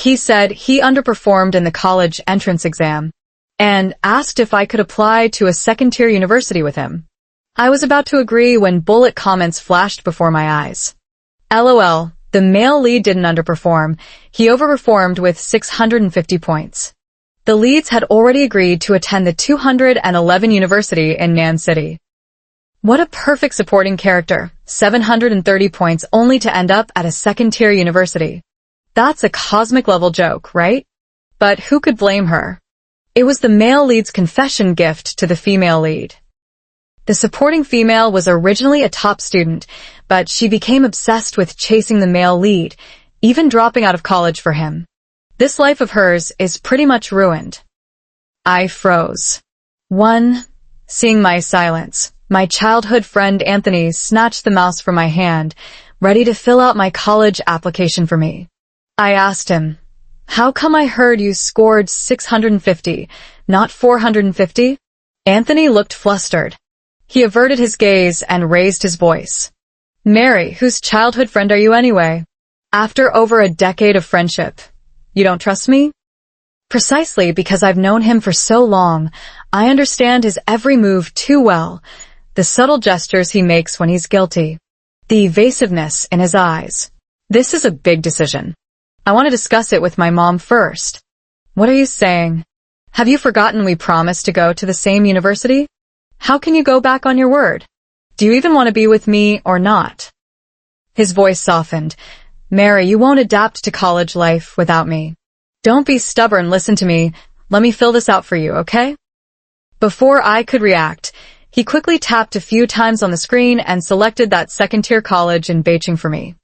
He said he underperformed in the college entrance exam and asked if I could apply to a second-tier university with him. I was about to agree when bullet comments flashed before my eyes. LOL, the male lead didn't underperform. He overperformed with 650 points. The leads had already agreed to attend the 211 University in Nan City. What a perfect supporting character, 730 points only to end up at a second-tier university. That's a cosmic-level joke, right? But who could blame her? It was the male lead's confession gift to the female lead. The supporting female was originally a top student, but she became obsessed with chasing the male lead, even dropping out of college for him. This life of hers is pretty much ruined. I froze. 1. Seeing my silence, my childhood friend Anthony snatched the mouse from my hand, ready to fill out my college application for me. I asked him, "How come I heard you scored 650, not 450? Anthony looked flustered. He averted his gaze and raised his voice. "Mary, whose childhood friend are you anyway? After over a decade of friendship, you don't trust me?" Precisely because I've known him for so long, I understand his every move too well, the subtle gestures he makes when he's guilty, the evasiveness in his eyes. This is a big decision. I want to discuss it with my mom first. What are you saying? Have you forgotten we promised to go to the same university? How can you go back on your word? Do you even want to be with me or not? His voice softened. "Mary, you won't adapt to college life without me. Don't be stubborn, listen to me. Let me fill this out for you, okay?" Before I could react, he quickly tapped a few times on the screen and selected that second-tier college in Beijing for me.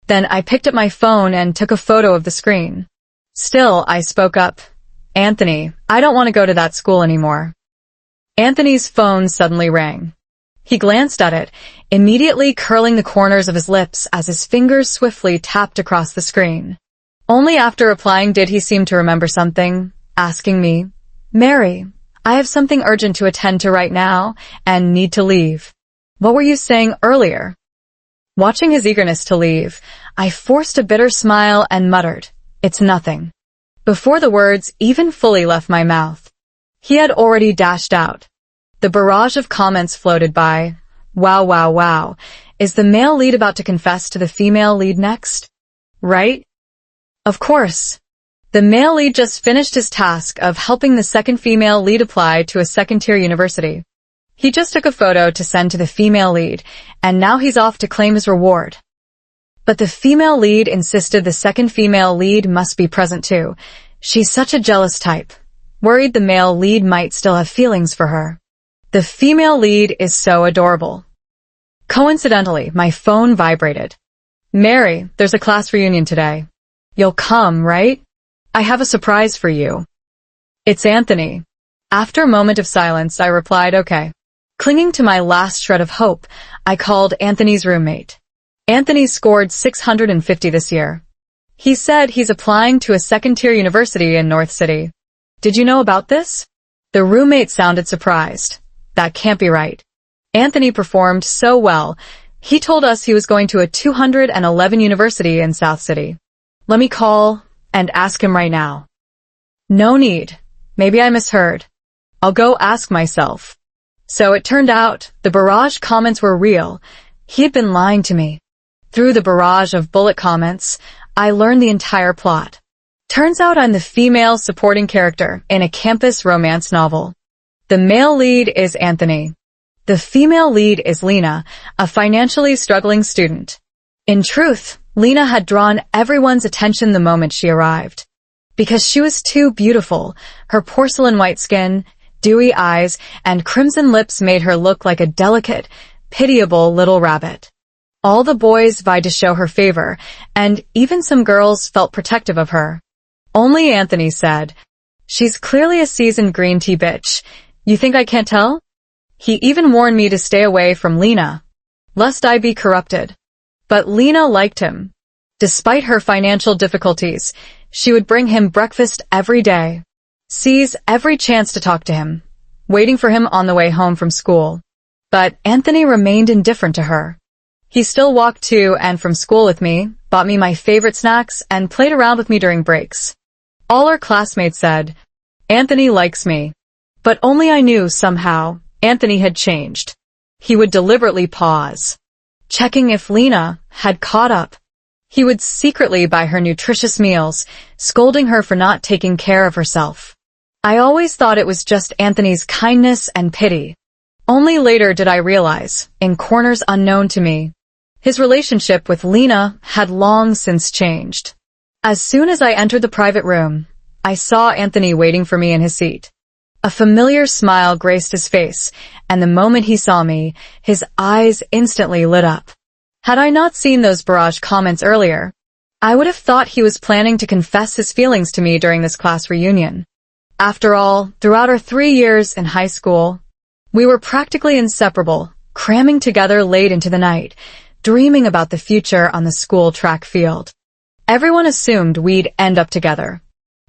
Then I picked up my phone and took a photo of the screen. Still, I spoke up. "Anthony, I don't want to go to that school anymore." Anthony's phone suddenly rang. He glanced at it, immediately curling the corners of his lips as his fingers swiftly tapped across the screen. Only after replying did he seem to remember something, asking me, "Mary, I have something urgent to attend to right now and need to leave. What were you saying earlier?" Watching his eagerness to leave, I forced a bitter smile and muttered, "It's nothing," before the words even fully left my mouth. He had already dashed out. The barrage of comments floated by. Wow, wow, wow. Is the male lead about to confess to the female lead next? Right? Of course. The male lead just finished his task of helping the second female lead apply to a second-tier university. He just took a photo to send to the female lead, and now he's off to claim his reward. But the female lead insisted the second female lead must be present too. She's such a jealous type, worried the male lead might still have feelings for her. The female lead is so adorable. Coincidentally, my phone vibrated. "Mary, there's a class reunion today. You'll come, right? I have a surprise for you." "It's Anthony." After a moment of silence, I replied, "Okay." Clinging to my last shred of hope, I called Anthony's roommate. Anthony scored 650 this year. He said he's applying to a second-tier university in North City. "Did you know about this?" The roommate sounded surprised. "That can't be right. Anthony performed so well. He told us he was going to a 211 university in South City. Let me call and ask him right now." "No need. Maybe I misheard. I'll go ask myself." So it turned out the barrage comments were real. He had been lying to me. Through the barrage of bullet comments, I learned the entire plot. Turns out I'm the female supporting character in a campus romance novel. The male lead is Anthony. The female lead is Lena, a financially struggling student. In truth, Lena had drawn everyone's attention the moment she arrived. Because she was too beautiful, her porcelain white skin, dewy eyes, and crimson lips made her look like a delicate, pitiable little rabbit. All the boys vied to show her favor, and even some girls felt protective of her. Only Anthony said, "She's clearly a seasoned green tea bitch. You think I can't tell?" He even warned me to stay away from Lena, lest I be corrupted. But Lena liked him. Despite her financial difficulties, she would bring him breakfast every day, seize every chance to talk to him, waiting for him on the way home from school. But Anthony remained indifferent to her. He still walked to and from school with me, bought me my favorite snacks, and played around with me during breaks. All our classmates said, "Anthony likes me." But only I knew somehow Anthony had changed. He would deliberately pause, checking if Lena had caught up. He would secretly buy her nutritious meals, scolding her for not taking care of herself. I always thought it was just Anthony's kindness and pity. Only later did I realize, in corners unknown to me, his relationship with Lena had long since changed. As soon as I entered the private room, I saw Anthony waiting for me in his seat. A familiar smile graced his face, and the moment he saw me, his eyes instantly lit up. Had I not seen those barrage comments earlier, I would have thought he was planning to confess his feelings to me during this class reunion. After all, throughout our 3 years in high school, we were practically inseparable, cramming together late into the night, dreaming about the future on the school track field. Everyone assumed we'd end up together.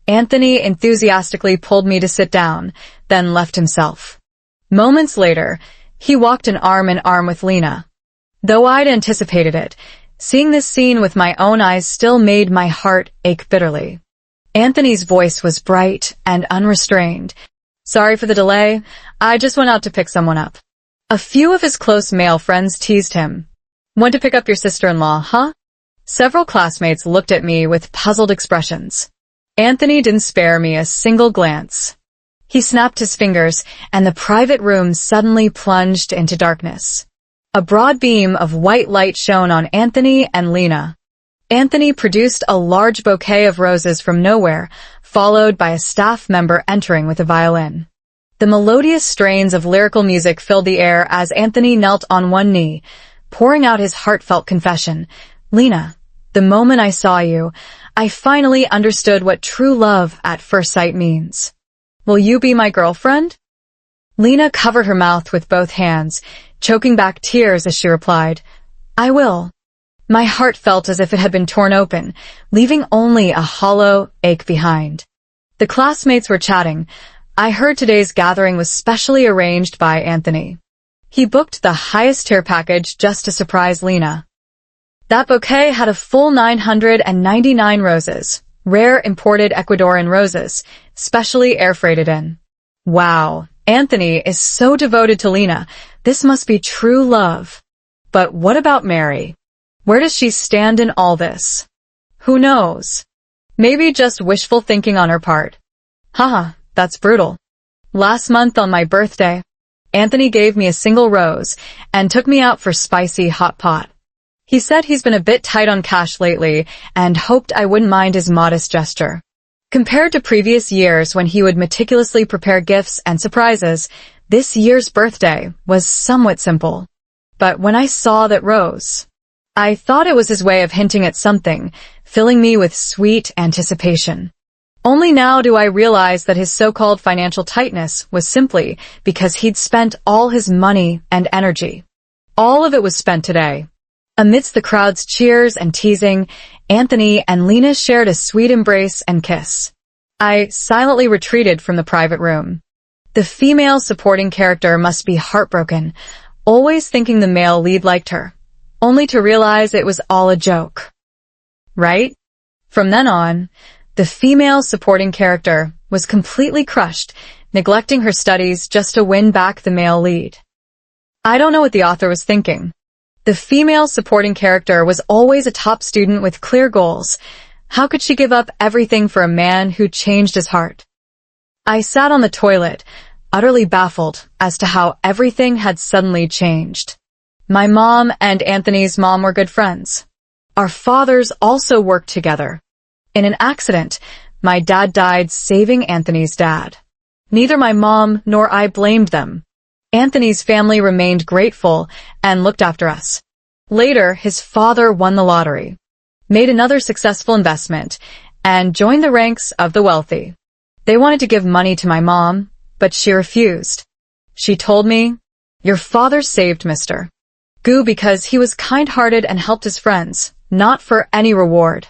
Anthony enthusiastically pulled me to sit down, then left himself. Moments later, he walked in arm with Lena. Though I'd anticipated it, seeing this scene with my own eyes still made my heart ache bitterly. Anthony's voice was bright and unrestrained. "Sorry for the delay. I just went out to pick someone up." A few of his close male friends teased him. "Went to pick up your sister-in-law, huh?" Several classmates looked at me with puzzled expressions. Anthony didn't spare me a single glance. He snapped his fingers, and the private room suddenly plunged into darkness. A broad beam of white light shone on Anthony and Lena. Anthony produced a large bouquet of roses from nowhere, followed by a staff member entering with a violin. The melodious strains of lyrical music filled the air as Anthony knelt on one knee, pouring out his heartfelt confession. "Lena, the moment I saw you, I finally understood what true love at first sight means. Will you be my girlfriend?" Lena covered her mouth with both hands, choking back tears as she replied, "I will." My heart felt as if it had been torn open, leaving only a hollow ache behind. The classmates were chatting. I heard today's gathering was specially arranged by Anthony. He booked the highest tier package just to surprise Lena. That bouquet had a full 999 roses, rare imported Ecuadorian roses, specially air freighted in. Wow, Anthony is so devoted to Lena. This must be true love. But what about Mary? Where does she stand in all this? Who knows? Maybe just wishful thinking on her part. Haha, that's brutal. Last month on my birthday, Anthony gave me a single rose and took me out for spicy hot pot. He said he's been a bit tight on cash lately and hoped I wouldn't mind his modest gesture. Compared to previous years when he would meticulously prepare gifts and surprises, this year's birthday was somewhat simple. But when I saw that rose, I thought it was his way of hinting at something, filling me with sweet anticipation. Only now do I realize that his so-called financial tightness was simply because he'd spent all his money and energy. All of it was spent today. Amidst the crowd's cheers and teasing, Anthony and Lena shared a sweet embrace and kiss. I silently retreated from the private room. The female supporting character must be heartbroken, always thinking the male lead liked her, only to realize it was all a joke. Right? From then on, the female supporting character was completely crushed, neglecting her studies just to win back the male lead. I don't know what the author was thinking. The female supporting character was always a top student with clear goals. How could she give up everything for a man who changed his heart? I sat on the toilet, utterly baffled as to how everything had suddenly changed. My mom and Anthony's mom were good friends. Our fathers also worked together. In an accident, my dad died saving Anthony's dad. Neither my mom nor I blamed them. Anthony's family remained grateful and looked after us. Later, his father won the lottery, made another successful investment, and joined the ranks of the wealthy. They wanted to give money to my mom, but she refused. She told me, "Your father saved Mr. Gu because he was kind-hearted and helped his friends, not for any reward.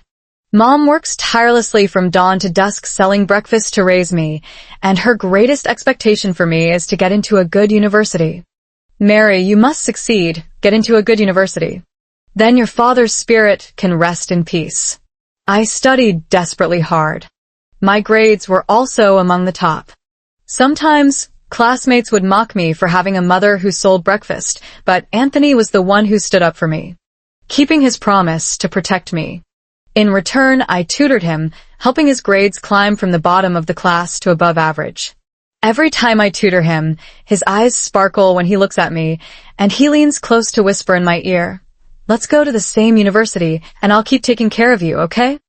Mom works tirelessly from dawn to dusk selling breakfast to raise me, and her greatest expectation for me is to get into a good university. Mary, you must succeed, get into a good university." Then your father's spirit can rest in peace. I studied desperately hard. My grades were also among the top. Sometimes, classmates would mock me for having a mother who sold breakfast, but Anthony was the one who stood up for me, keeping his promise to protect me. In return, I tutored him, helping his grades climb from the bottom of the class to above average. Every time I tutor him, his eyes sparkle when he looks at me, and he leans close to whisper in my ear, "Let's go to the same university, and I'll keep taking care of you, okay?"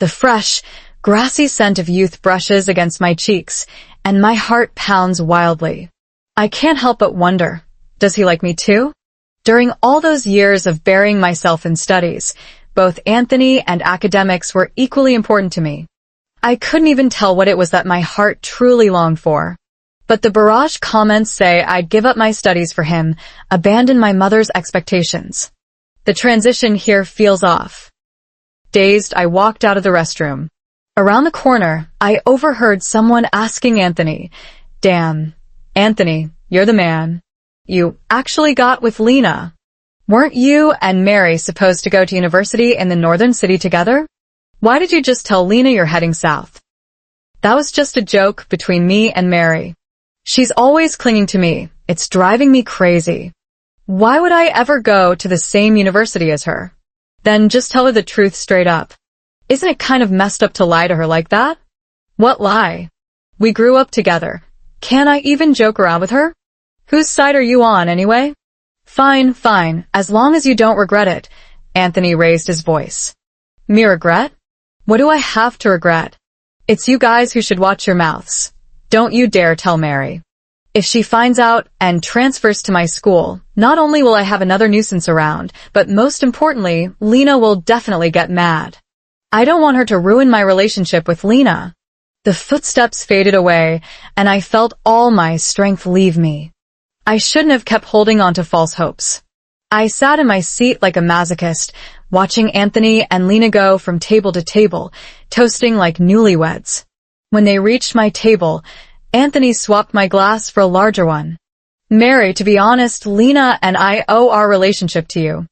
The fresh, grassy scent of youth brushes against my cheeks, and my heart pounds wildly. I can't help but wonder, does he like me too? During all those years of burying myself in studies, both Anthony and academics were equally important to me. I couldn't even tell what it was that my heart truly longed for. But the barrage comments say I'd give up my studies for him, abandon my mother's expectations. The transition here feels off. Dazed, I walked out of the restroom. Around the corner, I overheard someone asking Anthony, "Damn, Anthony, you're the man. You actually got with Lena. Weren't you and Mary supposed to go to university in the northern city together? Why did you just tell Lena you're heading south?" That was just a joke between me and Mary. She's always clinging to me. It's driving me crazy. Why would I ever go to the same university as her? Then just tell her the truth straight up. Isn't it kind of messed up to lie to her like that? What lie? We grew up together. Can't I even joke around with her? Whose side are you on, anyway? Fine, as long as you don't regret it. Anthony raised his voice. Me regret? What do I have to regret? It's you guys who should watch your mouths. Don't you dare tell Mary. If she finds out and transfers to my school, not only will I have another nuisance around, but most importantly, Lena will definitely get mad. I don't want her to ruin my relationship with Lena. The footsteps faded away, and I felt all my strength leave me. I shouldn't have kept holding on to false hopes. I sat in my seat like a masochist, watching Anthony and Lena go from table to table, toasting like newlyweds. When they reached my table, Anthony swapped my glass for a larger one. "Mary, to be honest, Lena and I owe our relationship to you.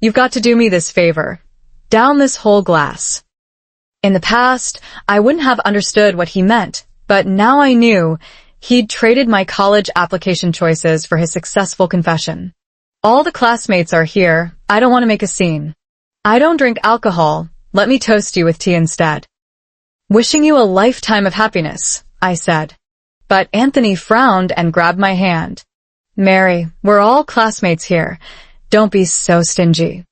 You've got to do me this favor. Down this whole glass." In the past, I wouldn't have understood what he meant, but now I knew. He'd traded my college application choices for his successful confession. "All the classmates are here. I don't want to make a scene. I don't drink alcohol. Let me toast you with tea instead." "Wishing you a lifetime of happiness," I said. But Anthony frowned and grabbed my hand. "Mary, we're all classmates here. Don't be so stingy.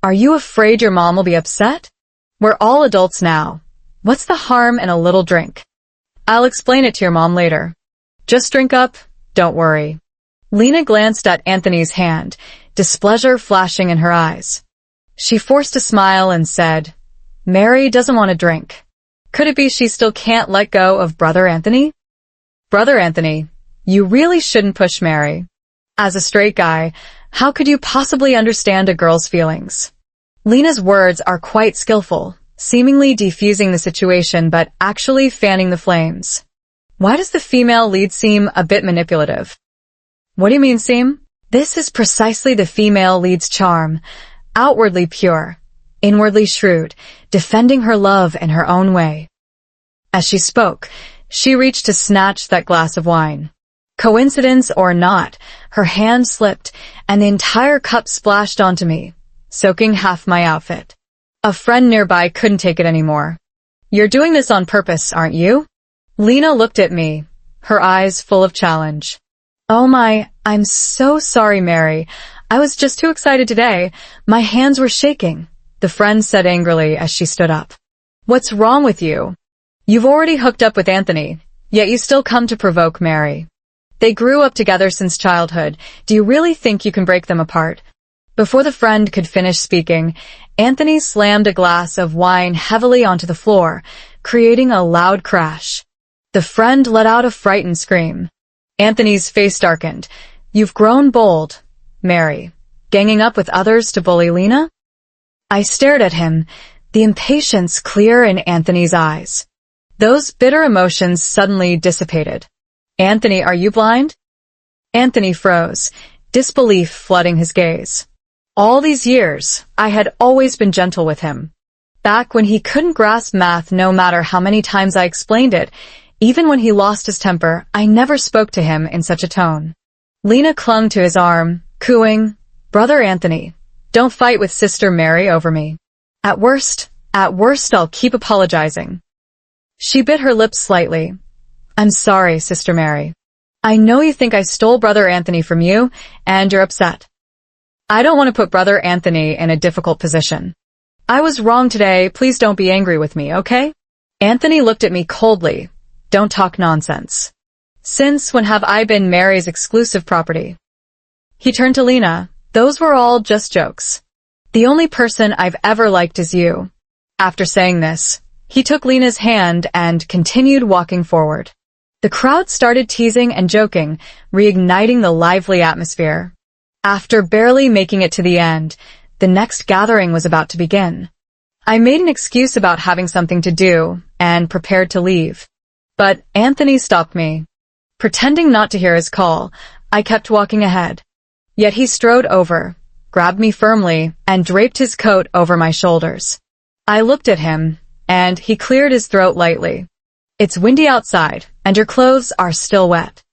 Are you afraid your mom will be upset? We're all adults now. What's the harm in a little drink? I'll explain it to your mom later. Just drink up, don't worry." Lena glanced at Anthony's hand, displeasure flashing in her eyes. She forced a smile and said, "Mary doesn't want to drink. Could it be she still can't let go of Brother Anthony?" "Brother Anthony, you really shouldn't push Mary. As a straight guy, how could you possibly understand a girl's feelings?" Lena's words are quite skillful, seemingly defusing the situation but actually fanning the flames. Why does the female lead seem a bit manipulative? What do you mean, seem? This is precisely the female lead's charm. Outwardly pure, inwardly shrewd, defending her love in her own way. As she spoke, she reached to snatch that glass of wine. Coincidence or not, her hand slipped, and the entire cup splashed onto me, soaking half my outfit. A friend nearby couldn't take it anymore. "You're doing this on purpose, aren't you?" Lena looked at me, her eyes full of challenge. "Oh my, I'm so sorry, Mary. I was just too excited today. My hands were shaking," the friend said angrily as she stood up. "What's wrong with you? You've already hooked up with Anthony, yet you still come to provoke Mary. They grew up together since childhood. Do you really think you can break them apart?" Before the friend could finish speaking, Anthony slammed a glass of wine heavily onto the floor, creating a loud crash. The friend let out a frightened scream. Anthony's face darkened. "You've grown bold, Mary. Ganging up with others to bully Lena?" I stared at him, the impatience clear in Anthony's eyes. Those bitter emotions suddenly dissipated. "Anthony, are you blind?" Anthony froze, disbelief flooding his gaze. All these years, I had always been gentle with him. Back when he couldn't grasp math no matter how many times I explained it, even when he lost his temper, I never spoke to him in such a tone. Lena clung to his arm, cooing, "Brother Anthony, don't fight with Sister Mary over me. At worst, I'll keep apologizing." She bit her lips slightly. "I'm sorry, Sister Mary. I know you think I stole Brother Anthony from you, and you're upset. I don't want to put Brother Anthony in a difficult position. I was wrong today, please don't be angry with me, okay?" Anthony looked at me coldly. "Don't talk nonsense. Since when have I been Mary's exclusive property?" He turned to Lena. "Those were all just jokes. The only person I've ever liked is you." After saying this, he took Lena's hand and continued walking forward. The crowd started teasing and joking, reigniting the lively atmosphere. After barely making it to the end, the next gathering was about to begin. I made an excuse about having something to do and prepared to leave. But Anthony stopped me. Pretending not to hear his call, I kept walking ahead. Yet he strode over, grabbed me firmly, and draped his coat over my shoulders. I looked at him, and he cleared his throat lightly. "It's windy outside, and your clothes are still wet."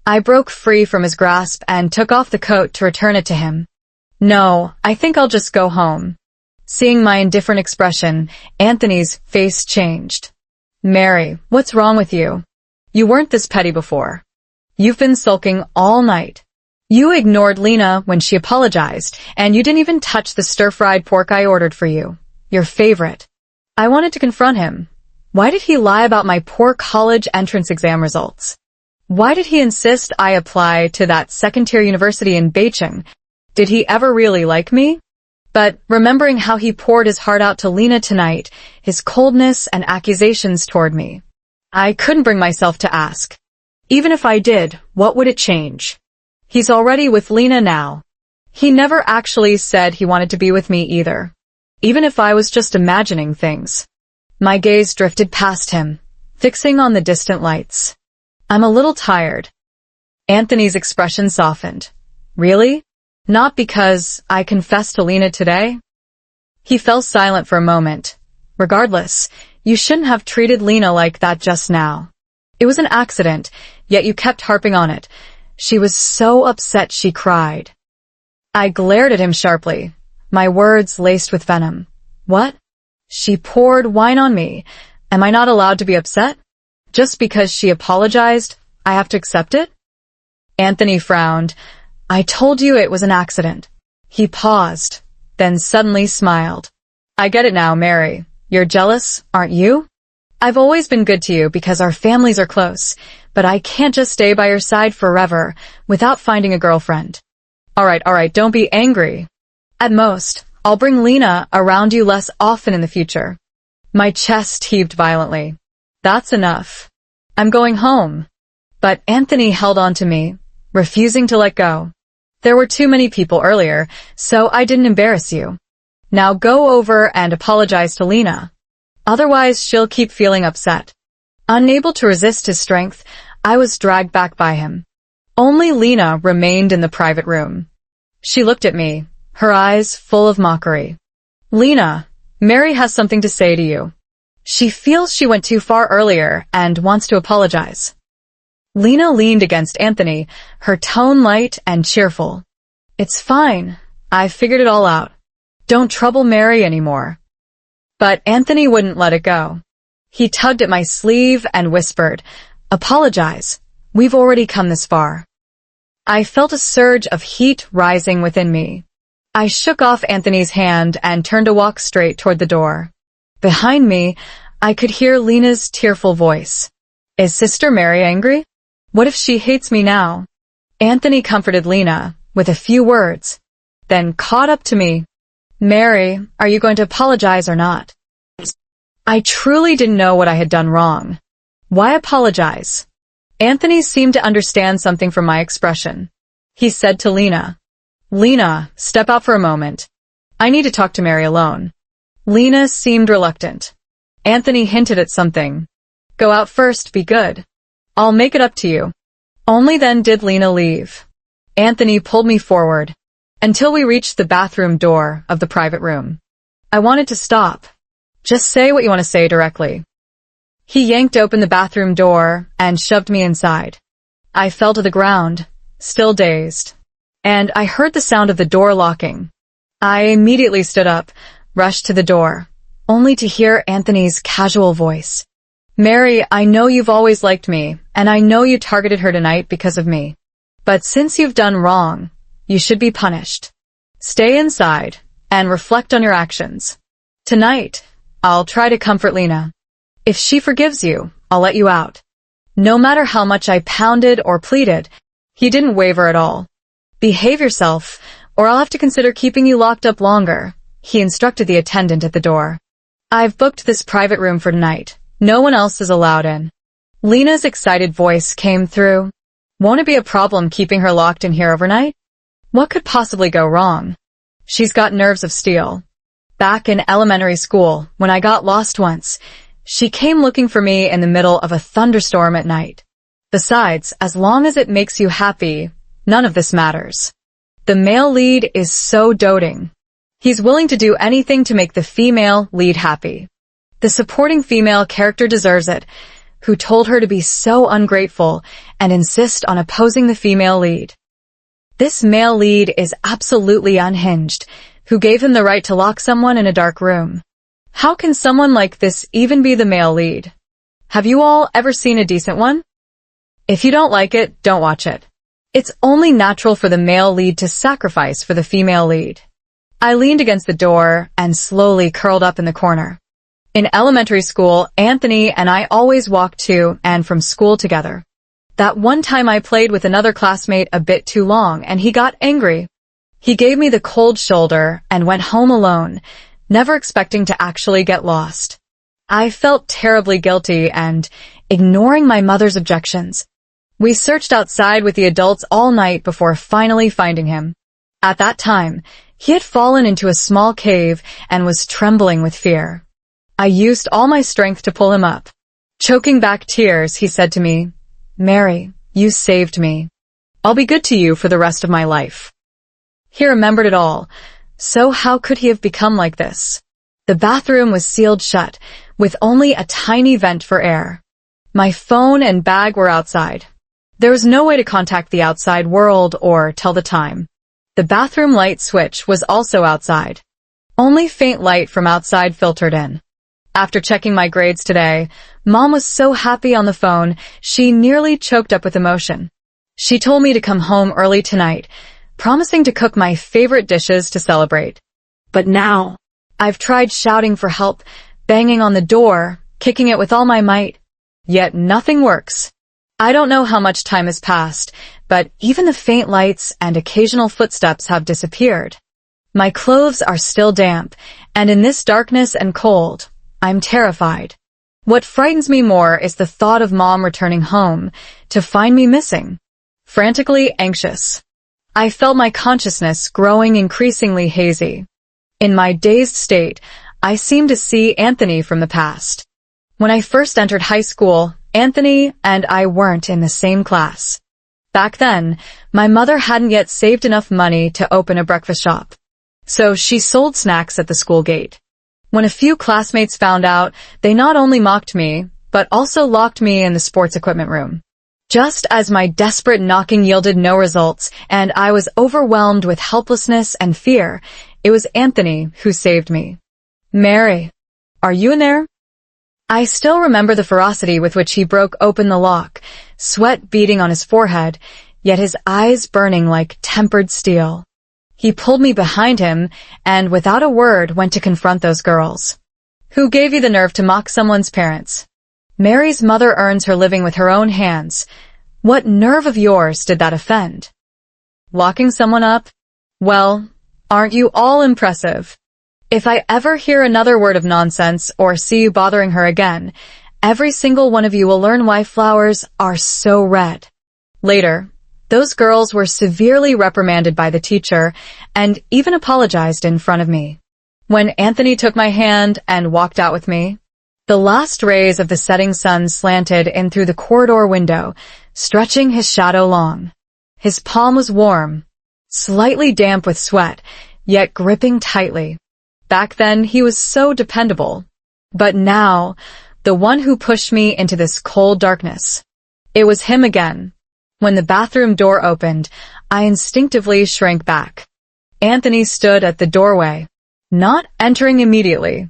I broke free from his grasp and took off the coat to return it to him. "No, I think I'll just go home." Seeing my indifferent expression, Anthony's face changed. "Mary, what's wrong with you? You weren't this petty before. You've been sulking all night. You ignored Lena when she apologized, and you didn't even touch the stir-fried pork I ordered for you, your favorite." I wanted to confront him. Why did he lie about my poor college entrance exam results? Why did he insist I apply to that second-tier university in Beijing? Did he ever really like me? But remembering how he poured his heart out to Lena tonight, his coldness and accusations toward me, I couldn't bring myself to ask. Even if I did, what would it change? He's already with Lena now. He never actually said he wanted to be with me either. Even if I was just imagining things. My gaze drifted past him, fixing on the distant lights. "I'm a little tired." Anthony's expression softened. "Really? Not because I confessed to Lena today?" He fell silent for a moment. "Regardless, you shouldn't have treated Lena like that just now. It was an accident, yet you kept harping on it. She was so upset she cried." I glared at him sharply, my words laced with venom. "What? She poured wine on me. Am I not allowed to be upset? Just because she apologized, I have to accept it?" Anthony frowned. "I told you it was an accident." He paused, then suddenly smiled. "I get it now, Mary. You're jealous, aren't you? I've always been good to you because our families are close, but I can't just stay by your side forever without finding a girlfriend. All right, don't be angry. At most, I'll bring Lena around you less often in the future." My chest heaved violently. "That's enough. I'm going home." But Anthony held on to me, refusing to let go. "There were too many people earlier, so I didn't embarrass you. Now go over and apologize to Lena. Otherwise, she'll keep feeling upset." Unable to resist his strength, I was dragged back by him. Only Lena remained in the private room. She looked at me, her eyes full of mockery. "Lena, Mary has something to say to you. She feels she went too far earlier and wants to apologize." Lena leaned against Anthony, her tone light and cheerful. "It's fine. I've figured it all out. Don't trouble Mary anymore." But Anthony wouldn't let it go. He tugged at my sleeve and whispered, "Apologize. We've already come this far." I felt a surge of heat rising within me. I shook off Anthony's hand and turned to walk straight toward the door. Behind me, I could hear Lena's tearful voice. "Is Sister Mary angry? What if she hates me now?" Anthony comforted Lena with a few words, then caught up to me. "Mary, are you going to apologize or not?" I truly didn't know what I had done wrong. Why apologize? Anthony seemed to understand something from my expression. He said to Lena, "Lena, step out for a moment. I need to talk to Mary alone." Lena seemed reluctant. Anthony hinted at something. "Go out first, be good. I'll make it up to you." Only then did Lena leave. Anthony pulled me forward. until we reached the bathroom door of the private room. I wanted to stop. Just say what you want to say directly. He yanked open the bathroom door and shoved me inside. I fell to the ground, still dazed, and I heard the sound of the door locking. I immediately stood up, rushed to the door, only to hear Anthony's casual voice. Mary, I know you've always liked me, and I know you targeted her tonight because of me. But since you've done wrong, you should be punished. Stay inside and reflect on your actions. Tonight, I'll try to comfort Lena. If she forgives you, I'll let you out. No matter how much I pounded or pleaded, he didn't waver at all. Behave yourself, or I'll have to consider keeping you locked up longer, he instructed the attendant at the door. I've booked this private room for tonight. No one else is allowed in. Lena's excited voice came through. Won't it be a problem keeping her locked in here overnight? What could possibly go wrong? She's got nerves of steel. Back in elementary school, when I got lost once, she came looking for me in the middle of a thunderstorm at night. Besides, as long as it makes you happy, none of this matters. The male lead is so doting. He's willing to do anything to make the female lead happy. The supporting female character deserves it, who told her to be so ungrateful and insist on opposing the female lead. This male lead is absolutely unhinged, who gave him the right to lock someone in a dark room. How can someone like this even be the male lead? Have you all ever seen a decent one? If you don't like it, don't watch it. It's only natural for the male lead to sacrifice for the female lead. I leaned against the door and slowly curled up in the corner. In elementary school, Anthony and I always walked to and from school together. That one time I played with another classmate a bit too long and he got angry. He gave me the cold shoulder and went home alone, never expecting to actually get lost. I felt terribly guilty and ignoring my mother's objections. We searched outside with the adults all night before finally finding him. At that time, he had fallen into a small cave and was trembling with fear. I used all my strength to pull him up. Choking back tears, he said to me, Mary, you saved me. I'll be good to you for the rest of my life. He remembered it all. So how could he have become like this? The bathroom was sealed shut, with only a tiny vent for air. My phone and bag were outside. There was no way to contact the outside world or tell the time. The bathroom light switch was also outside. Only faint light from outside filtered in. After checking my grades today, Mom was so happy on the phone, she nearly choked up with emotion. She told me to come home early tonight, promising to cook my favorite dishes to celebrate. But now, I've tried shouting for help, banging on the door, kicking it with all my might. Yet nothing works. I don't know how much time has passed, but even the faint lights and occasional footsteps have disappeared. My clothes are still damp, and in this darkness and cold, I'm terrified. What frightens me more is the thought of Mom returning home to find me missing. Frantically anxious. I felt my consciousness growing increasingly hazy. In my dazed state, I seemed to see Anthony from the past. When I first entered high school, Anthony and I weren't in the same class. Back then, my mother hadn't yet saved enough money to open a breakfast shop. So she sold snacks at the school gate. When a few classmates found out, they not only mocked me, but also locked me in the sports equipment room. Just as my desperate knocking yielded no results, and I was overwhelmed with helplessness and fear, it was Anthony who saved me. Mary, are you in there? I still remember the ferocity with which he broke open the lock, sweat beading on his forehead, yet his eyes burning like tempered steel. He pulled me behind him and, without a word, went to confront those girls. Who gave you the nerve to mock someone's parents? Mary's mother earns her living with her own hands. What nerve of yours did that offend? Locking someone up? Well, aren't you all impressive? If I ever hear another word of nonsense or see you bothering her again, every single one of you will learn why flowers are so red. Later, those girls were severely reprimanded by the teacher and even apologized in front of me. When Anthony took my hand and walked out with me, the last rays of the setting sun slanted in through the corridor window, stretching his shadow long. His palm was warm, slightly damp with sweat, yet gripping tightly. Back then, he was so dependable. But now, the one who pushed me into this cold darkness. It was him again. When the bathroom door opened, I instinctively shrank back. Anthony stood at the doorway, not entering immediately.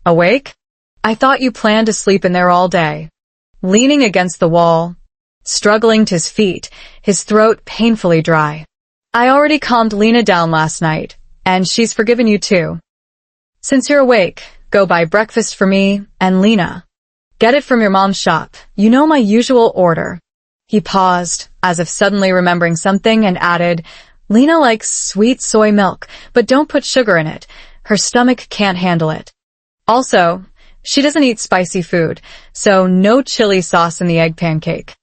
Awake? I thought you planned to sleep in there all day. Leaning against the wall, struggling to his feet, his throat painfully dry. I already calmed Lena down last night, and she's forgiven you too. Since you're awake, go buy breakfast for me and Lena. Get it from your mom's shop. You know my usual order. He paused, as if suddenly remembering something, and added, Lena likes sweet soy milk, but don't put sugar in it. Her stomach can't handle it. Also, she doesn't eat spicy food, so no chili sauce in the egg pancake.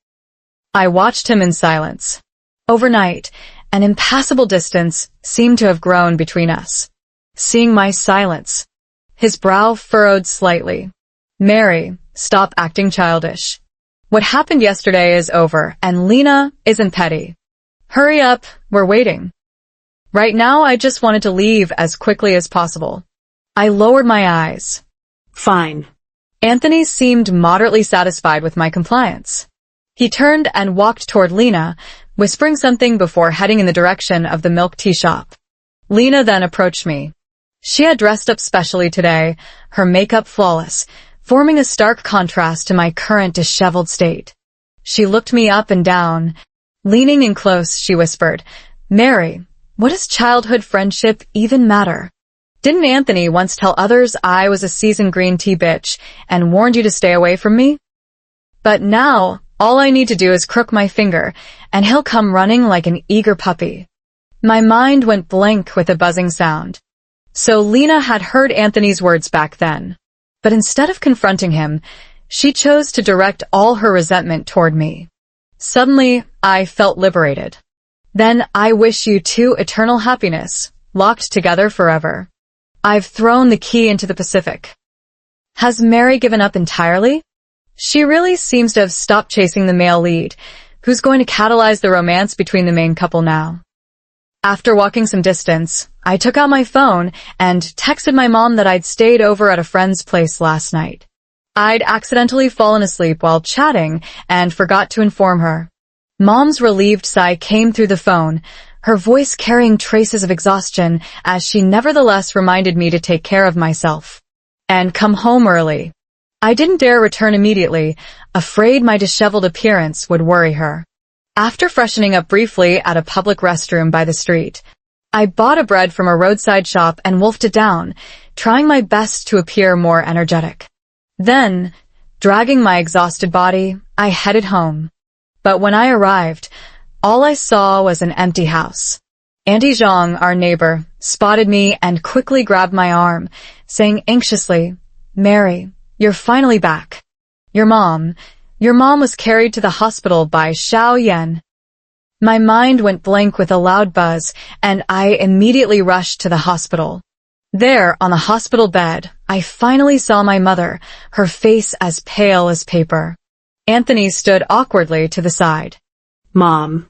I watched him in silence. Overnight, an impassable distance seemed to have grown between us. Seeing my silence, his brow furrowed slightly. Mary, stop acting childish. What happened yesterday is over, and Lena isn't petty. Hurry up, we're waiting. Right now, I just wanted to leave as quickly as possible. I lowered my eyes. Fine. Anthony seemed moderately satisfied with my compliance. He turned and walked toward Lena, whispering something before heading in the direction of the milk tea shop. Lena then approached me. She had dressed up specially today, her makeup flawless, forming a stark contrast to my current disheveled state. She looked me up and down. Leaning in close, she whispered, Mary, what does childhood friendship even matter? Didn't Anthony once tell others I was a seasoned green tea bitch and warned you to stay away from me? But now, all I need to do is crook my finger, and he'll come running like an eager puppy. My mind went blank with a buzzing sound. So Lena had heard Anthony's words back then. But instead of confronting him, she chose to direct all her resentment toward me. Suddenly, I felt liberated. Then I wish you two eternal happiness, locked together forever. I've thrown the key into the Pacific. Has Mary given up entirely? She really seems to have stopped chasing the male lead, who's going to catalyze the romance between the main couple now. After walking some distance, I took out my phone and texted my mom that I'd stayed over at a friend's place last night. I'd accidentally fallen asleep while chatting and forgot to inform her. Mom's relieved sigh came through the phone, her voice carrying traces of exhaustion as she nevertheless reminded me to take care of myself and come home early. I didn't dare return immediately, afraid my disheveled appearance would worry her. After freshening up briefly at a public restroom by the street, I bought a bread from a roadside shop and wolfed it down, trying my best to appear more energetic. Then, dragging my exhausted body, I headed home. But when I arrived, all I saw was an empty house. Auntie Zhang, our neighbor, spotted me and quickly grabbed my arm, saying anxiously, Mary, you're finally back. Your mom was carried to the hospital by Xiao Yan. My mind went blank with a loud buzz, and I immediately rushed to the hospital. There, on the hospital bed, I finally saw my mother, her face as pale as paper. Anthony stood awkwardly to the side. Mom.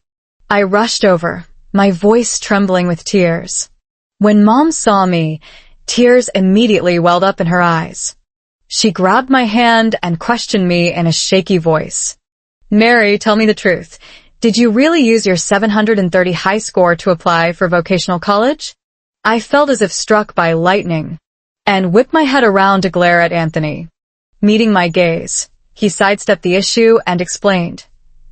I rushed over, my voice trembling with tears. When Mom saw me, tears immediately welled up in her eyes. She grabbed my hand and questioned me in a shaky voice. Mary, tell me the truth. Did you really use your 730 high score to apply for vocational college? I felt as if struck by lightning, and whipped my head around to glare at Anthony. Meeting my gaze, he sidestepped the issue and explained,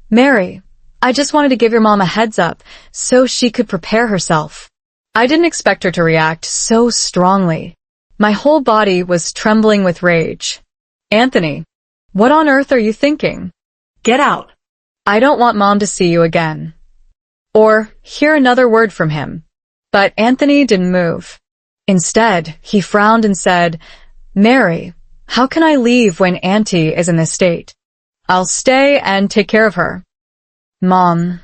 Mary, I just wanted to give your mom a heads up so she could prepare herself. I didn't expect her to react so strongly. My whole body was trembling with rage. Anthony, what on earth are you thinking? Get out. I don't want Mom to see you again. Or hear another word from him. But Anthony didn't move. Instead, he frowned and said, Mary, how can I leave when Auntie is in this state? I'll stay and take care of her. Mom.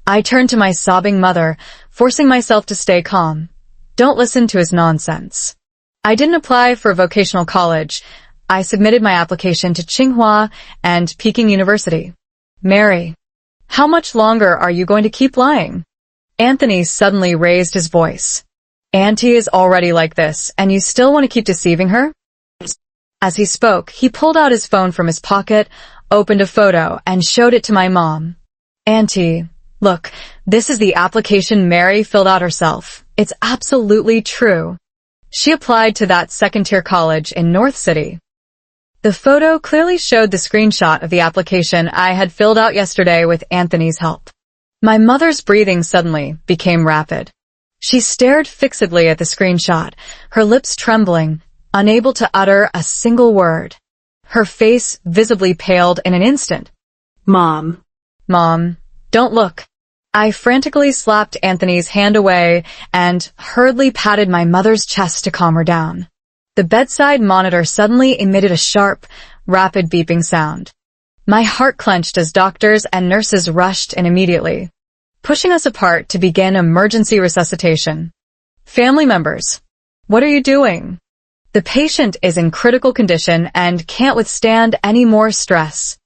I turned to my sobbing mother, forcing myself to stay calm. Don't listen to his nonsense. I didn't apply for vocational college. I submitted my application to Tsinghua and Peking University. Mary, how much longer are you going to keep lying? Anthony suddenly raised his voice. Auntie is already like this, and you still want to keep deceiving her? As he spoke, he pulled out his phone from his pocket, opened a photo, and showed it to my mom. Auntie, look, this is the application Mary filled out herself. It's absolutely true. She applied to that second-tier college in North City. The photo clearly showed the screenshot of the application I had filled out yesterday with Anthony's help. My mother's breathing suddenly became rapid. She stared fixedly at the screenshot, her lips trembling, unable to utter a single word. Her face visibly paled in an instant. Mom. Mom, don't look. I frantically slapped Anthony's hand away and hurriedly patted my mother's chest to calm her down. The bedside monitor suddenly emitted a sharp, rapid beeping sound. My heart clenched as doctors and nurses rushed in immediately, pushing us apart to begin emergency resuscitation. Family members, what are you doing? The patient is in critical condition and can't withstand any more stress.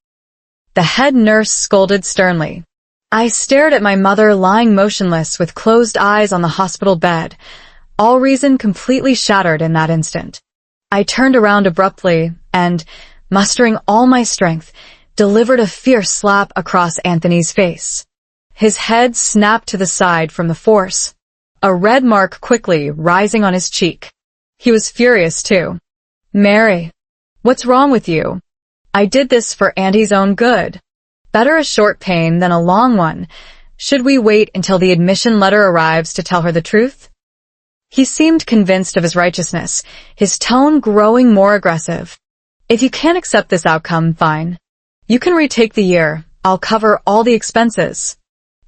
The head nurse scolded sternly. I stared at my mother lying motionless with closed eyes on the hospital bed, all reason completely shattered in that instant. I turned around abruptly and, mustering all my strength, delivered a fierce slap across Anthony's face. His head snapped to the side from the force, a red mark quickly rising on his cheek. He was furious too. Mary, what's wrong with you? I did this for Auntie's own good. Better a short pain than a long one. Should we wait until the admission letter arrives to tell her the truth? He seemed convinced of his righteousness, his tone growing more aggressive. If you can't accept this outcome, fine. You can retake the year. I'll cover all the expenses.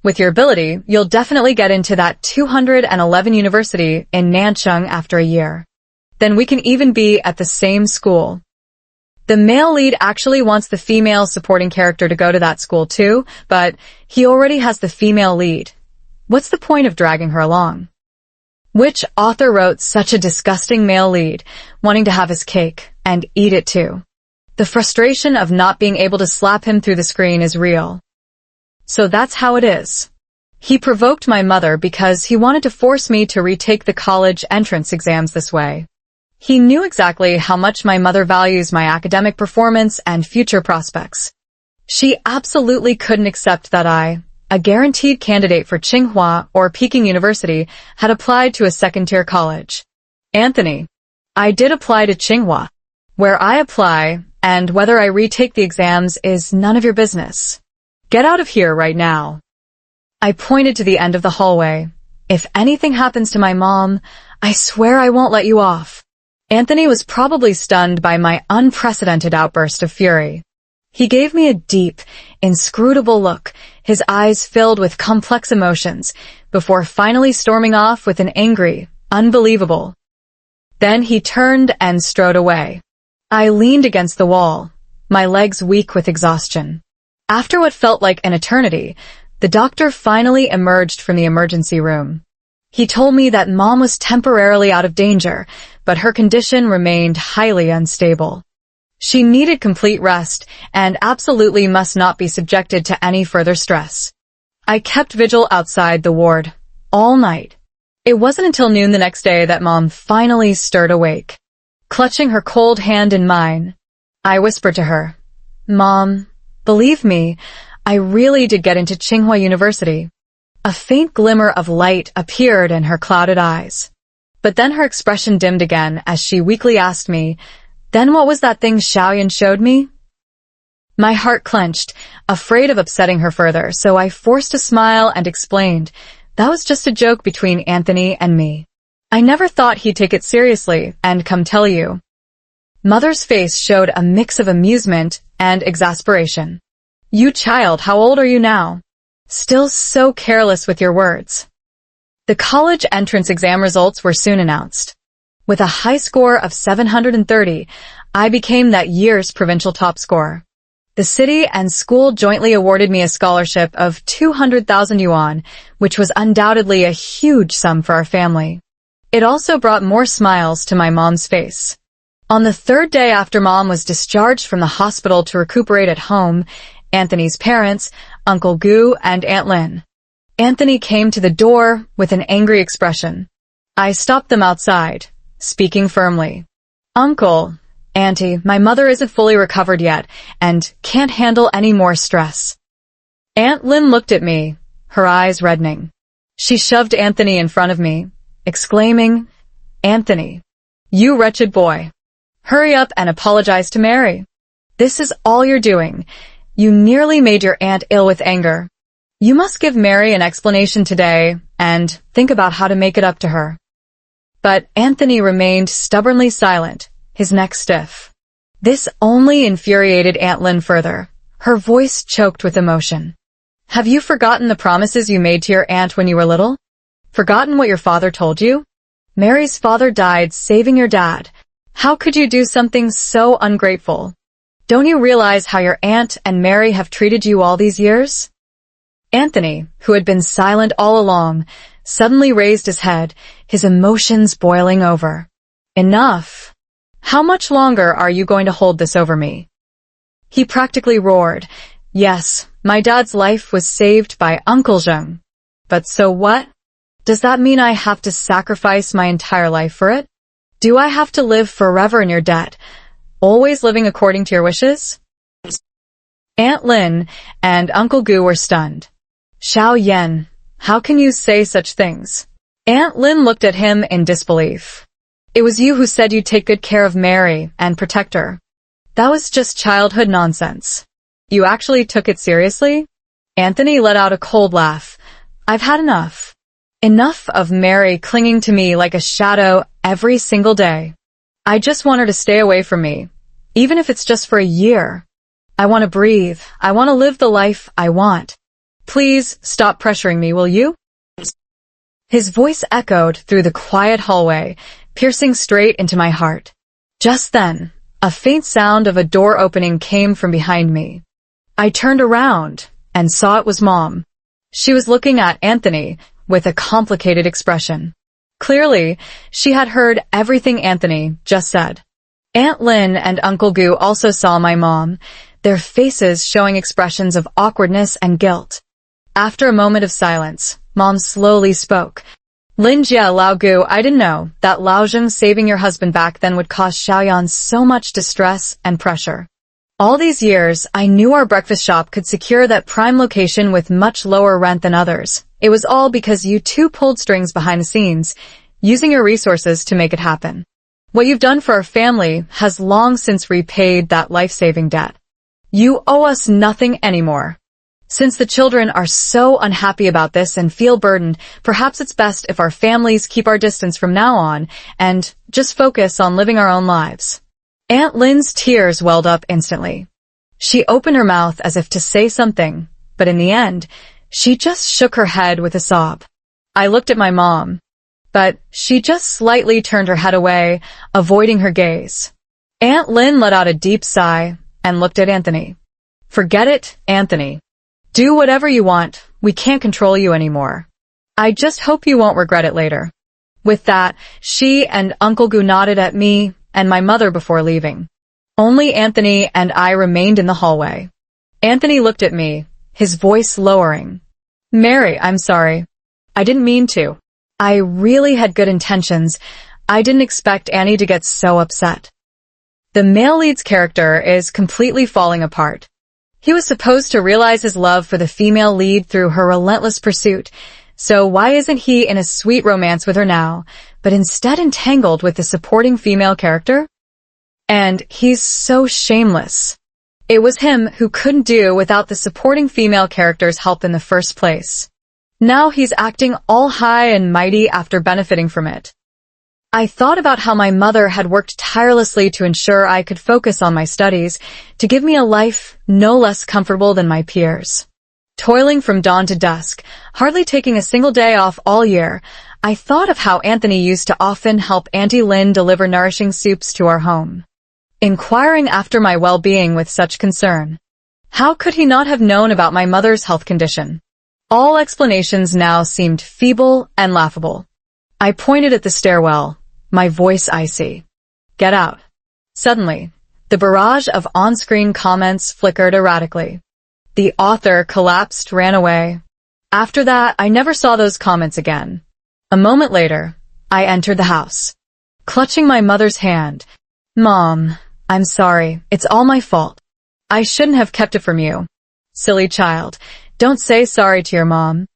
With your ability, you'll definitely get into that 211 university in Nanchung after a year. Then we can even be at the same school. The male lead actually wants the female supporting character to go to that school too, but he already has the female lead. What's the point of dragging her along? Which author wrote such a disgusting male lead, wanting to have his cake and eat it too? The frustration of not being able to slap him through the screen is real. So that's how it is. He provoked my mother because he wanted to force me to retake the college entrance exams this way. He knew exactly how much my mother values my academic performance and future prospects. She absolutely couldn't accept that I, a guaranteed candidate for Tsinghua or Peking University, had applied to a second-tier college. Anthony, I did apply to Tsinghua. Where I apply and whether I retake the exams is none of your business. Get out of here right now. I pointed to the end of the hallway. If anything happens to my mom, I swear I won't let you off. Anthony was probably stunned by my unprecedented outburst of fury. He gave me a deep, inscrutable look, his eyes filled with complex emotions, before finally storming off with an angry, unbelievable. Then he turned and strode away. I leaned against the wall, my legs weak with exhaustion. After what felt like an eternity, the doctor finally emerged from the emergency room. He told me that Mom was temporarily out of danger, but her condition remained highly unstable. She needed complete rest and absolutely must not be subjected to any further stress. I kept vigil outside the ward all night. It wasn't until noon the next day that Mom finally stirred awake. Clutching her cold hand in mine, I whispered to her, Mom, believe me, I really did get into Tsinghua University. A faint glimmer of light appeared in her clouded eyes. But then her expression dimmed again as she weakly asked me, Then what was that thing Xiaoyan showed me? My heart clenched, afraid of upsetting her further, so I forced a smile and explained, that was just a joke between Anthony and me. I never thought he'd take it seriously and come tell you. Mother's face showed a mix of amusement and exasperation. You child, how old are you now? Still so careless with your words. The college entrance exam results were soon announced. With a high score of 730, I became that year's provincial top scorer. The city and school jointly awarded me a scholarship of 200,000 yuan, which was undoubtedly a huge sum for our family. It also brought more smiles to my mom's face. On the third day after Mom was discharged from the hospital to recuperate at home, Anthony's parents, Uncle Gu and Aunt Lin, Anthony came to the door with an angry expression. I stopped them outside, speaking firmly. Uncle, Auntie, my mother isn't fully recovered yet and can't handle any more stress. Aunt Lynn looked at me, her eyes reddening. She shoved Anthony in front of me, exclaiming, Anthony, you wretched boy. Hurry up and apologize to Mary. This is all you're doing. You nearly made your aunt ill with anger. You must give Mary an explanation today and think about how to make it up to her. But Anthony remained stubbornly silent, his neck stiff. This only infuriated Aunt Lynn further. Her voice choked with emotion. Have you forgotten the promises you made to your aunt when you were little? Forgotten what your father told you? Mary's father died saving your dad. How could you do something so ungrateful? Don't you realize how your aunt and Mary have treated you all these years? Anthony, who had been silent all along, suddenly raised his head, his emotions boiling over. Enough! How much longer are you going to hold this over me? He practically roared. Yes, my dad's life was saved by Uncle Zheng. But so what? Does that mean I have to sacrifice my entire life for it? Do I have to live forever in your debt, always living according to your wishes? Aunt Lynn and Uncle Gu were stunned. Xiao Yan, how can you say such things? Aunt Lynn looked at him in disbelief. It was you who said you'd take good care of Mary and protect her. That was just childhood nonsense. You actually took it seriously? Anthony let out a cold laugh. I've had enough. Enough of Mary clinging to me like a shadow every single day. I just want her to stay away from me, even if it's just for a year. I want to breathe. I want to live the life I want. Please stop pressuring me, will you? His voice echoed through the quiet hallway, piercing straight into my heart. Just then, a faint sound of a door opening came from behind me. I turned around and saw it was Mom. She was looking at Anthony with a complicated expression. Clearly, she had heard everything Anthony just said. Aunt Lynn and Uncle Gu also saw my mom, their faces showing expressions of awkwardness and guilt. After a moment of silence, Mom slowly spoke. Lin Jia Lao Gu, I didn't know that Lao Zheng saving your husband back then would cause Xiaoyan so much distress and pressure. All these years, I knew our breakfast shop could secure that prime location with much lower rent than others. It was all because you two pulled strings behind the scenes, using your resources to make it happen. What you've done for our family has long since repaid that life-saving debt. You owe us nothing anymore. Since the children are so unhappy about this and feel burdened, perhaps it's best if our families keep our distance from now on and just focus on living our own lives. Aunt Lynn's tears welled up instantly. She opened her mouth as if to say something, but in the end, she just shook her head with a sob. I looked at my mom, but she just slightly turned her head away, avoiding her gaze. Aunt Lynn let out a deep sigh and looked at Anthony. Forget it, Anthony. Do whatever you want. We can't control you anymore. I just hope you won't regret it later. With that, she and Uncle Gu nodded at me and my mother before leaving. Only Anthony and I remained in the hallway. Anthony looked at me, his voice lowering. Mary, I'm sorry. I didn't mean to. I really had good intentions. I didn't expect Annie to get so upset. The male lead's character is completely falling apart. He was supposed to realize his love for the female lead through her relentless pursuit, so why isn't he in a sweet romance with her now, but instead entangled with the supporting female character? And he's so shameless. It was him who couldn't do without the supporting female character's help in the first place. Now he's acting all high and mighty after benefiting from it. I thought about how my mother had worked tirelessly to ensure I could focus on my studies, to give me a life no less comfortable than my peers. Toiling from dawn to dusk, hardly taking a single day off all year, I thought of how Anthony used to often help Auntie Lynn deliver nourishing soups to our home, inquiring after my well-being with such concern. How could he not have known about my mother's health condition? All explanations now seemed feeble and laughable. I pointed at the stairwell, my voice icy. Get out. Suddenly, the barrage of on-screen comments flickered erratically. The author collapsed, ran away. After that, I never saw those comments again. A moment later, I entered the house, clutching my mother's hand. Mom, I'm sorry. It's all my fault. I shouldn't have kept it from you. Silly child, don't say sorry to your mom.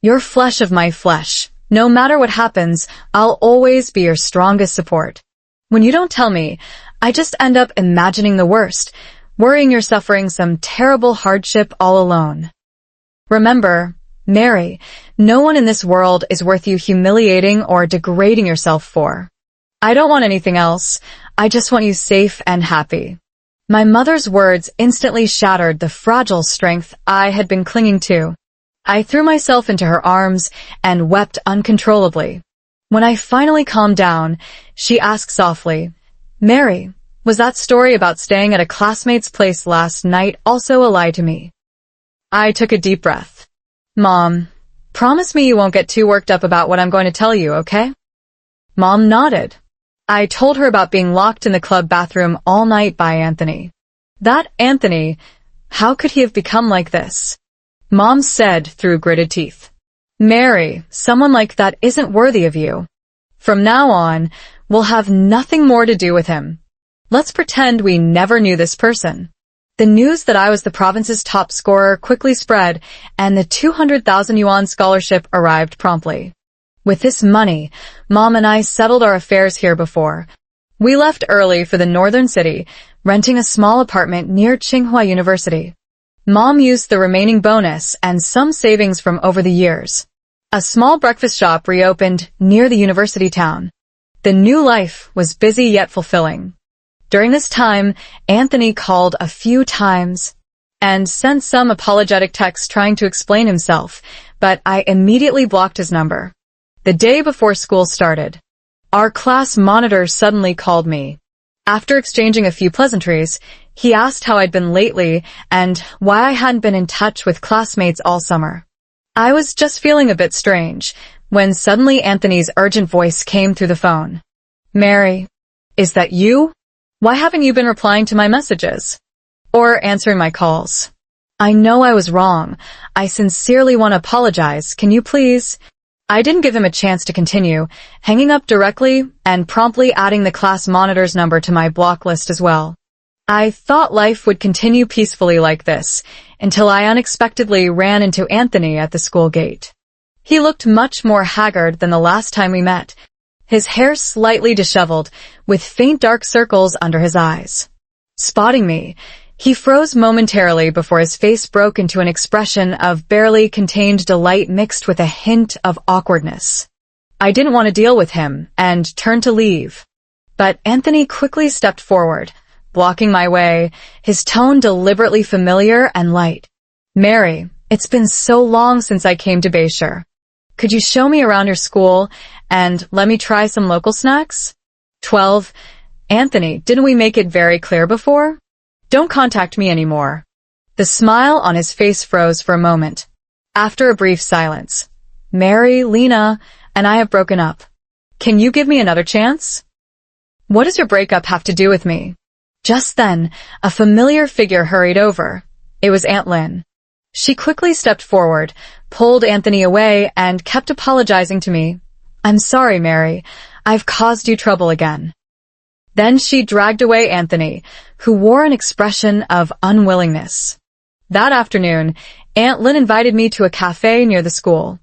You're flesh of my flesh. No matter what happens, I'll always be your strongest support. When you don't tell me, I just end up imagining the worst, worrying you're suffering some terrible hardship all alone. Remember, Mary, no one in this world is worth you humiliating or degrading yourself for. I don't want anything else. I just want you safe and happy. My mother's words instantly shattered the fragile strength I had been clinging to. I threw myself into her arms and wept uncontrollably. When I finally calmed down, she asked softly, Mary, was that story about staying at a classmate's place last night also a lie to me? I took a deep breath. Mom, promise me you won't get too worked up about what I'm going to tell you, okay? Mom nodded. I told her about being locked in the club bathroom all night by Anthony. That Anthony, how could he have become like this? Mom said through gritted teeth. Mary, someone like that isn't worthy of you. From now on, we'll have nothing more to do with him. Let's pretend we never knew this person. The news that I was the province's top scorer quickly spread, and the 200,000 yuan scholarship arrived promptly. With this money, Mom and I settled our affairs here before. We left early for the northern city, renting a small apartment near Tsinghua University. Mom used the remaining bonus and some savings from over the years. A small breakfast shop reopened near the university town. The new life was busy yet fulfilling. During this time, Anthony called a few times and sent some apologetic texts trying to explain himself, but I immediately blocked his number. The day before school started, our class monitor suddenly called me. After exchanging a few pleasantries, he asked how I'd been lately and why I hadn't been in touch with classmates all summer. I was just feeling a bit strange when suddenly Anthony's urgent voice came through the phone. Mary, is that you? Why haven't you been replying to my messages? Or answering my calls? I know I was wrong. I sincerely want to apologize. Can you please? I didn't give him a chance to continue, hanging up directly and promptly adding the class monitor's number to my block list as well. I thought life would continue peacefully like this until I unexpectedly ran into Anthony at the school gate. He looked much more haggard than the last time we met, his hair slightly disheveled, with faint dark circles under his eyes. Spotting me, he froze momentarily before his face broke into an expression of barely contained delight mixed with a hint of awkwardness. I didn't want to deal with him and turned to leave. But Anthony quickly stepped forward, blocking my way, his tone deliberately familiar and light. Mary, it's been so long since I came to Bayshore. Could you show me around your school and let me try some local snacks? 12. Anthony, didn't we make it very clear before? Don't contact me anymore. The smile on his face froze for a moment. After a brief silence, Mary, Lena, and I have broken up. Can you give me another chance? What does your breakup have to do with me? Just then, a familiar figure hurried over. It was Aunt Lynn. She quickly stepped forward, pulled Anthony away, and kept apologizing to me. I'm sorry, Mary. I've caused you trouble again. Then she dragged away Anthony, who wore an expression of unwillingness. That afternoon, Aunt Lynn invited me to a cafe near the school.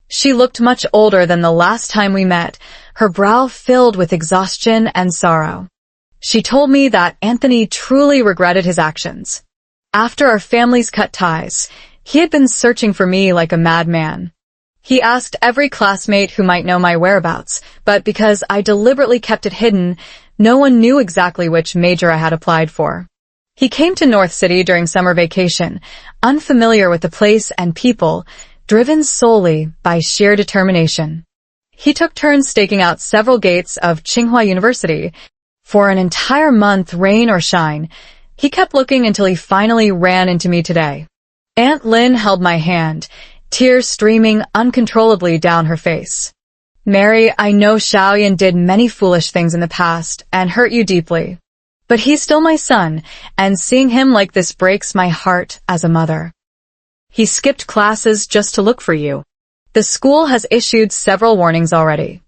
She looked much older than the last time we met, her brow filled with exhaustion and sorrow. She told me that Anthony truly regretted his actions. After our families cut ties, he had been searching for me like a madman. He asked every classmate who might know my whereabouts, but because I deliberately kept it hidden, no one knew exactly which major I had applied for. He came to North City during summer vacation, unfamiliar with the place and people, driven solely by sheer determination. He took turns staking out several gates of Tsinghua University. For an entire month, rain or shine, he kept looking until he finally ran into me today. Aunt Lynn held my hand, tears streaming uncontrollably down her face. Mary, I know Xiaoyan did many foolish things in the past and hurt you deeply. But he's still my son, and seeing him like this breaks my heart as a mother. He skipped classes just to look for you. The school has issued several warnings already.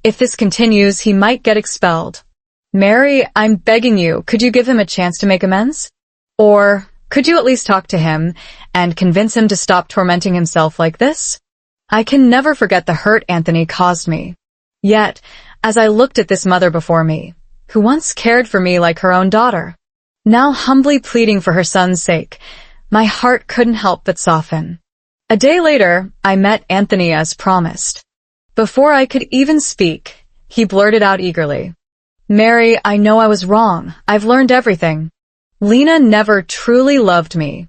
If this continues, he might get expelled. Mary, I'm begging you, could you give him a chance to make amends? Or could you at least talk to him and convince him to stop tormenting himself like this? I can never forget the hurt Anthony caused me. Yet, as I looked at this mother before me, who once cared for me like her own daughter, now humbly pleading for her son's sake, my heart couldn't help but soften. A day later, I met Anthony as promised. Before I could even speak, he blurted out eagerly, "Mary, I know I was wrong. I've learned everything. Lena never truly loved me."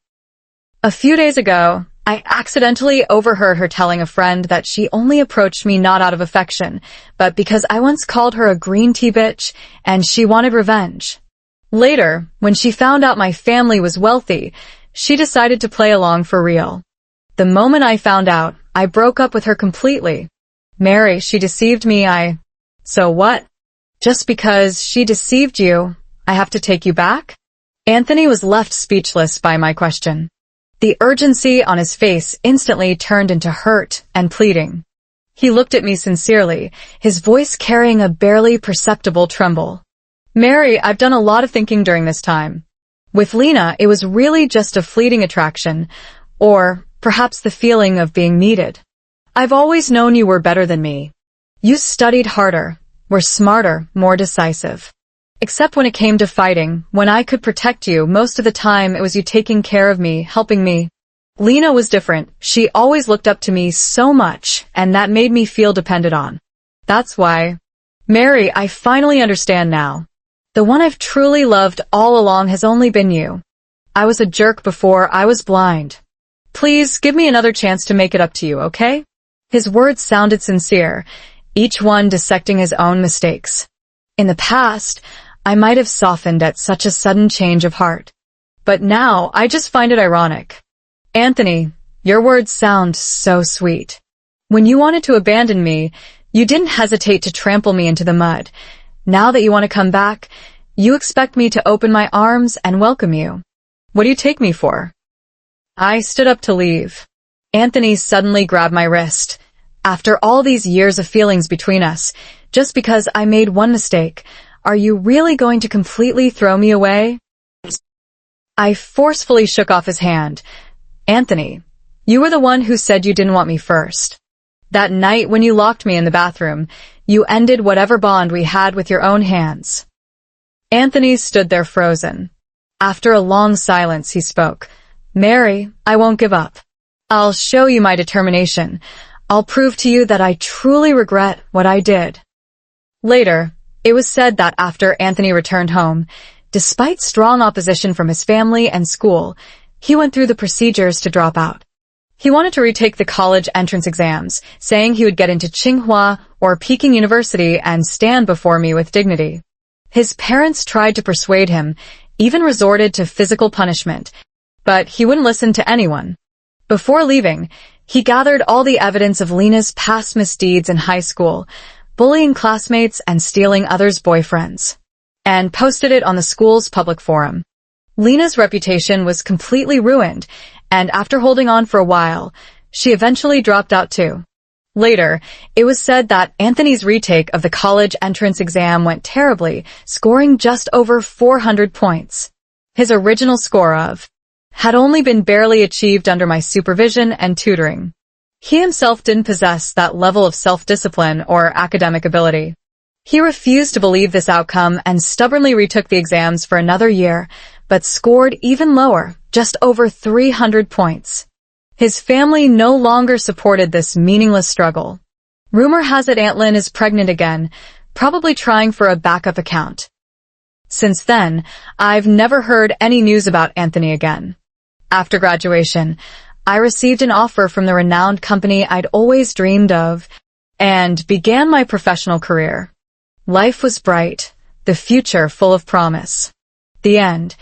A few days ago, I accidentally overheard her telling a friend that she only approached me not out of affection, but because I once called her a green tea bitch and she wanted revenge. Later, when she found out my family was wealthy, she decided to play along for real. The moment I found out, I broke up with her completely. Mary, she deceived me, So what? Just because she deceived you, I have to take you back? Anthony was left speechless by my question. The urgency on his face instantly turned into hurt and pleading. He looked at me sincerely, his voice carrying a barely perceptible tremble. Mary, I've done a lot of thinking during this time. With Lena, it was really just a fleeting attraction, or perhaps the feeling of being needed. I've always known you were better than me. You studied harder, were smarter, more decisive. Except when it came to fighting, when I could protect you, most of the time it was you taking care of me, helping me. Lena was different. She always looked up to me so much, and that made me feel depended on. That's why. Mary, I finally understand now. The one I've truly loved all along has only been you. I was a jerk before, I was blind. Please, give me another chance to make it up to you, okay? His words sounded sincere, each one dissecting his own mistakes. In the past, I might have softened at such a sudden change of heart. But now, I just find it ironic. Anthony, your words sound so sweet. When you wanted to abandon me, you didn't hesitate to trample me into the mud. Now that you want to come back, you expect me to open my arms and welcome you. What do you take me for? I stood up to leave. Anthony suddenly grabbed my wrist. After all these years of feelings between us, just because I made one mistake, are you really going to completely throw me away? I forcefully shook off his hand. Anthony, you were the one who said you didn't want me first. That night when you locked me in the bathroom, you ended whatever bond we had with your own hands. Anthony stood there frozen. After a long silence, he spoke. Mary, I won't give up. I'll show you my determination. I'll prove to you that I truly regret what I did. Later, it was said that after Anthony returned home, despite strong opposition from his family and school, he went through the procedures to drop out. He wanted to retake the college entrance exams, saying he would get into Tsinghua or Peking University and stand before me with dignity. His parents tried to persuade him, even resorted to physical punishment, but he wouldn't listen to anyone. Before leaving, he gathered all the evidence of Lena's past misdeeds in high school, bullying classmates and stealing others' boyfriends, and posted it on the school's public forum. Lena's reputation was completely ruined, and after holding on for a while, she eventually dropped out too. Later, it was said that Anthony's retake of the college entrance exam went terribly, scoring just over 400 points. His original score of had only been barely achieved under my supervision and tutoring. He himself didn't possess that level of self-discipline or academic ability. He refused to believe this outcome and stubbornly retook the exams for another year, but scored even lower, just over 300 points. His family no longer supported this meaningless struggle. Rumor has it Aunt Lynn is pregnant again, probably trying for a backup account. Since then, I've never heard any news about Anthony again. After graduation, I received an offer from the renowned company I'd always dreamed of and began my professional career. Life was bright, the future full of promise. The end.